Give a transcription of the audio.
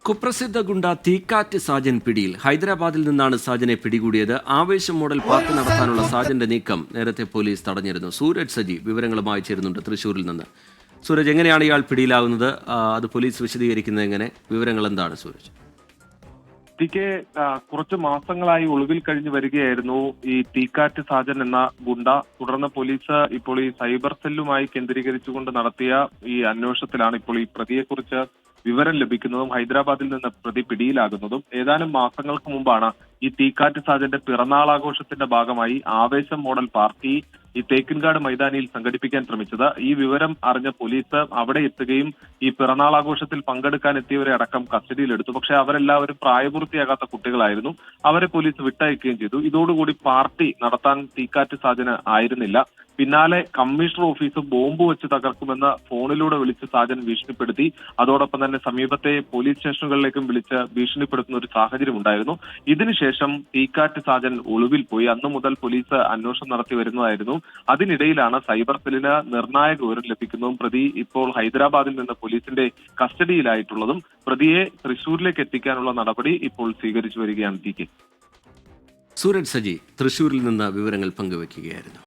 കുപ്രസിദ്ധ ഗുണ്ട തീക്കാറ്റ് സാജൻ പിടിയിൽ. ഹൈദരാബാദിൽ നിന്നാണ് സാജനെ പിടികൂടിയത്. ആവേശം മോഡൽ പാർട്ടി നടത്താനുള്ള സാജന്റെ നീക്കം നേരത്തെ പോലീസ് തടഞ്ഞിരുന്നു. സൂരജ് സജി വിവരങ്ങളുമായി ചേരുന്നുണ്ട് തൃശ്ശൂരിൽ നിന്ന്. സൂരജ്, എങ്ങനെയാണ് ഇയാൾ പിടിയിലാകുന്നത്? അത് പോലീസ് വിശദീകരിക്കുന്നത് എങ്ങനെ? വിവരങ്ങൾ എന്താണ് സൂരജ്? കുറച്ച് മാസങ്ങളായി ഒളിവിൽ കഴിഞ്ഞു വരികയായിരുന്നു ഈ തീക്കാറ്റ് സാജൻ എന്ന ഗുണ്ട. തുടർന്ന് പോലീസ് ഇപ്പോൾ ഈ സൈബർ സെല്ലുമായി കേന്ദ്രീകരിച്ചുകൊണ്ട് നടത്തിയ ഈ അന്വേഷണത്തിലാണ് ഇപ്പോൾ ഈ പ്രതിയെക്കുറിച്ച് വിവരം ലഭിക്കുന്നതും ഹൈദരാബാദിൽ നിന്ന് പ്രതി പിടിയിലാകുന്നതും. ഏതാനും മാസങ്ങൾക്ക് മുമ്പാണ് ഈ തീക്കാറ്റ് സാജന്റെ പിറന്നാളാഘോഷത്തിന്റെ ഭാഗമായി ആവേശം മോഡൽ പാർട്ടി ഈ തേക്കിൻകാട് മൈതാനിയിൽ സംഘടിപ്പിക്കാൻ ശ്രമിച്ചത്. ഈ വിവരം അറിഞ്ഞ പോലീസ് അവിടെ എത്തുകയും ഈ പിറന്നാൾ ആഘോഷത്തിൽ പങ്കെടുക്കാൻ എത്തിയവരെ അടക്കം കസ്റ്റഡിയിലെടുത്തു. പക്ഷെ അവരെല്ലാവരും പ്രായപൂർത്തിയാകാത്ത കുട്ടികളായിരുന്നു. അവരെ പോലീസ് വിട്ടയക്കുകയും ചെയ്തു. ഇതോടുകൂടി പാർട്ടി നടത്താൻ തീക്കാറ്റ് സാജന് ആയിരുന്നില്ല. പിന്നാലെ കമ്മീഷണർ ഓഫീസ് ബോംബ് വെച്ച് തകർക്കുമെന്ന് ഫോണിലൂടെ വിളിച്ച് സാജൻ ഭീഷണിപ്പെടുത്തി. അതോടൊപ്പം തന്നെ സമീപത്തെ പോലീസ് സ്റ്റേഷനുകളിലേക്കും വിളിച്ച് ഭീഷണിപ്പെടുത്തുന്ന ഒരു സാഹചര്യം ഉണ്ടായിരുന്നു. ഇതിനുശേഷം തീക്കാറ്റ് സാജൻ ഒളിവിൽ പോയി. അന്നു മുതൽ പോലീസ് അന്വേഷണം നടത്തി വരുന്നതായിരുന്നു. അതിനിടയിലാണ് സൈബർ സെല്ലിന് നിർണായക വിവരം ലഭിക്കുന്നതും പ്രതി ഇപ്പോൾ ഹൈദരാബാദിൽ നിന്ന് പോലീസിന്റെ കസ്റ്റഡിയിലായിട്ടുള്ളതും. പ്രതിയെ തൃശൂരിലേക്ക് എത്തിക്കാനുള്ള നടപടി ഇപ്പോൾ സ്വീകരിച്ചു വരികയാണ്. സൂരജ് സജി തൃശ്ശൂരിൽ നിന്ന് വിവരങ്ങൾ പങ്കുവയ്ക്കുകയായിരുന്നു.